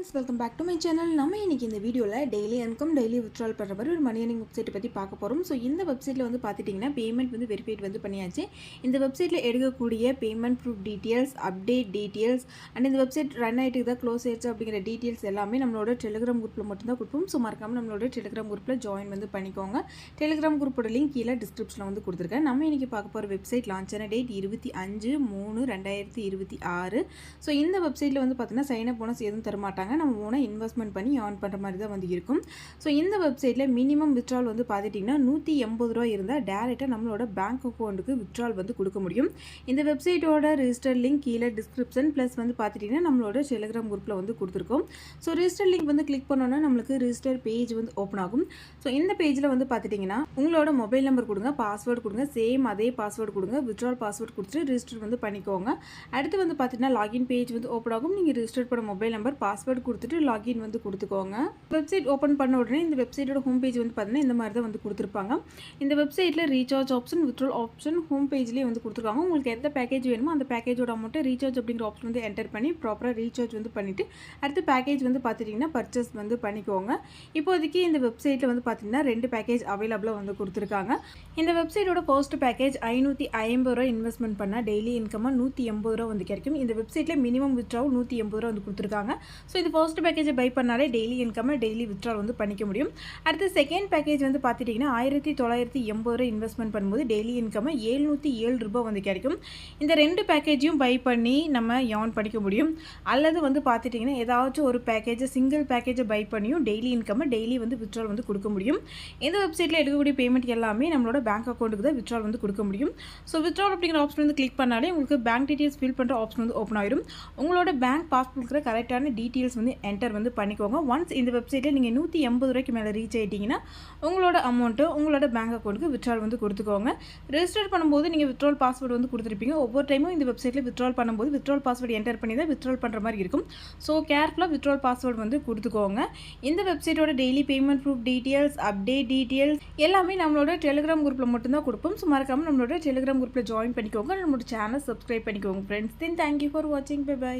Friends, welcome back to my channel. நம்ம இன்றைக்கி இந்த வீடியோவில் டெய்லி இன்கம் டெய்லி வித்ட்ரால் பண்ணுற மாதிரி ஒரு மணி ஏர்னிங் வெப்சைட்டை பற்றி பார்க்க போகிறோம். ஸோ இந்த வெப்சைட்டில் வந்து பார்த்துட்டிங்கன்னா பேமெண்ட் வந்து வெரிஃபைட் வந்து பண்ணியாச்சு. இந்த வெப்சைட்டில் எடுக்கக்கூடிய payment proof details, update details and இந்த வெப்சைட் ரன் ஆகிட்டு தான் க்ளோஸ் ஆயிடுச்சு அப்படிங்கிற டீட்டெயில்ஸ் எல்லாமே நம்மளோட டெலிகிராம் குரூப்பில் மட்டும்தான் கொடுப்போம். ஸோ மறக்காமல் நம்மளோட டெலிகிராம் குரூப்பில் ஜாயின் வந்து பண்ணிக்கோங்க. டெலிகிராம் குரூப்போட லிங்க் கீழே டிஸ்கிரிப்ஷனில் வந்து கொடுத்துருக்கேன். நம்ம இன்றைக்கி பார்க்க போகிற வெப்சைட் லான்ச் ஆன டேட் 25/3/2026. ஸோ இந்த வெப்சைட்டில் வந்து பார்த்தீங்கன்னா சைன் அப் போனஸ் எதுவும் தரமாட்டாங்க. நம்ம ஓனாக இன்வெஸ்ட்மெண்ட் பண்ணி ஏர்ன் பண்ணுற மாதிரி தான் வந்து இருக்கும். ஸோ இந்த வெப்சைட்டில் மினிமம் வித்ட்ரால் வந்து பார்த்துட்டிங்கன்னா 180 ரூபா இருந்தால் டேரெக்டாக நம்மளோட பேங்க் அக்கௌண்ட்டுக்கு வித்ட்ரால் வந்து கொடுக்க முடியும். இந்த வெப்சைட்டோட ரிஜிஸ்டர் லிங்க் கீழே டிஸ்கிரிப்ஷன் ப்ளஸ் வந்து பார்த்துட்டிங்கன்னா நம்மளோட டெலிகிராம் குரூப்பில் வந்து கொடுத்துருக்கோம். ஸோ ரிஜிஸ்டர் லிங்க் வந்து கிளிக் பண்ணோன்னா நம்மளுக்கு ரிஜிஸ்டர் பேஜ் வந்து ஓப்பன் ஆகும். ஸோ இந்த பேஜில் வந்து பார்த்துட்டிங்கன்னா உங்களோட மொபைல் நம்பர் கொடுங்க, பாஸ்வேர்டு கொடுங்க, சேம் அதே பாஸ்வேர்டு கொடுங்க, வித்ட்ரால் பாஸ்வேர்டு கொடுத்துட்டு ரிஜிஸ்டர் வந்து பண்ணிக்கோங்க. அடுத்து வந்து பார்த்திங்கன்னா லாகின் பேஜ் வந்து ஓப்பன் ஆகும். நீங்கள் ரிஜிஸ்டர் பண்ண மொபைல் நம்பர் பாஸ்வேர்டு கொடுத்துட்டு லாகின் வந்து கொடுத்துக்கோங்க. வெப்சைட் ஓப்பன் பண்ண உடனே இந்த வெப்சைட்டோட ஹோம் பேஜ் வந்து பார்த்தீங்கன்னா இந்த மாதிரி தான் வந்து கொடுத்துருப்பாங்க. இந்த வெப்சைட்டில் recharge option, withdrawal option home பேஜ்லேயே வந்து கொடுத்துருக்காங்க. உங்களுக்கு எந்த பேக்கேஜ் வேணுமோ அந்த பேக்கேஜோட அமௌண்ட்டை ரீசார்ஜ் அப்படிங்கிற ஆப்ஷன் வந்து என்டர் பண்ணி ப்ராப்பராக ரீசார்ஜ் வந்து பண்ணிவிட்டு அடுத்து பேக்கேஜ் வந்து பார்த்துட்டிங்கன்னா பர்ச்சேஸ் வந்து பண்ணிக்கோங்க. இப்போதைக்கு இந்த வெப்சைட்டில் வந்து பார்த்திங்கன்னா 2 பேக்கேஜ் அவைலபிளாக வந்து கொடுத்துருக்காங்க. இந்த வெப்சைட்டோட ஃபர்ஸ்ட் பேக்கேஜ் 550 ரூபா இன்வெஸ்ட்மெண்ட் பண்ணால் டெய்லி இன்கமாக 180 ரூபா வந்து கிடைக்கும். இந்த வெப்சைட்டில் மினிமம் வித்ட்ரால் 180 ரூபா வந்து கொடுத்துருக்காங்க. ஸோ இது ஃபர்ஸ்ட் பேக்கேஜை பை பண்ணாலே டெய்லி இன்கம்மை டெய்லி வித்ட்ரால் வந்து பண்ணிக்க முடியும். அடுத்து செகண்ட் பேக்கேஜ் வந்து பார்த்துட்டிங்கன்னா 1980 ரூபா இன்வெஸ்ட்மெண்ட் பண்ணும்போது டெய்லி இன்கம்மை 707 ரூபா வந்து கிடைக்கும். இந்த 2 பேக்கேஜையும் பை பண்ணி நம்ம ஏர்ன் பண்ணிக்க முடியும். அல்லது வந்து பார்த்துட்டிங்கன்னா ஏதாச்சும் ஒரு பேக்கேஜை சிங்கிள் பேக்கேஜை பை பண்ணியும் டெய்லி இன்கம்மை டெய்லி வந்து வித்ட்ரால் வந்து கொடுக்க முடியும். இந்த வெப்சைட்டில் எடுக்கக்கூடிய பேமெண்ட் எல்லாமே நம்மளோட பேங்க் அக்கௌண்ட்டுக்கு தான் வித்ட்ரால் வந்து கொடுக்க முடியும். ஸோ வித்ட்ரால் அப்படிங்கிற ஆப்ஷன் வந்து கிளிக் பண்ணாலே உங்களுக்கு பேங்க் டீட்டெயில்ஸ் ஃபில் பண்ணுற ஆப்ஷன் வந்து ஓப்பன் ஆயிடும். உங்களோட பேங்க் பாஸ்புக் இருக்கிற கரெக்டான டீட்டெயில்ஸ் வந்து என்டர் வந்து பண்ணிக்கோங்க. ஒன்ஸ் இந்த வெப்சைட்டில் நீங்கள் 180 ரூபாய்க்கு மேலே ரீச் ஆகிட்டிங்கன்னா உங்களோட அமௌண்ட்டு உங்களோட பேங்க் அக்கௌண்ட்டுக்கு வித்ட்ரால் வந்து கொடுத்துக்கோங்க. ரெஜிஸ்டர் பண்ணும்போது நீங்கள் வித்ட்ரால் பாஸ்வேர்டு வந்து கொடுத்துருப்பீங்க. ஒவ்வொரு டைமும் இந்த வெப்சைட்டில் வித்ட்ரால் பண்ணும்போது வித்ட்ரால் பாஸ்வேர்டு என்டர் பண்ணி தான் வித்ட்ரால் பண்ணுற மாதிரி இருக்கும். ஸோ கேர்ஃபுல்லாக வித்ட்ரால் பாஸ்வேர்டு வந்து கொடுத்துக்கோங்க. இந்த வெப்சைட்டோட daily payment proof details, update details எல்லாமே நம்மளோட டெலிகிராம் குரூப்பில் மட்டும்தான் கொடுப்போம். ஸோ மறக்காமல் நம்மளோட டெலிகிராம் குரூப்பில் ஜாயின் பண்ணிக்கோங்க. நம்மளோட சேனல் சப்ஸ்கிரைப் பண்ணிக்கோங்க ஃப்ரெண்ட்ஸ். தென் தேங்க்யூ ஃபார் வாட்சிங். Bye by.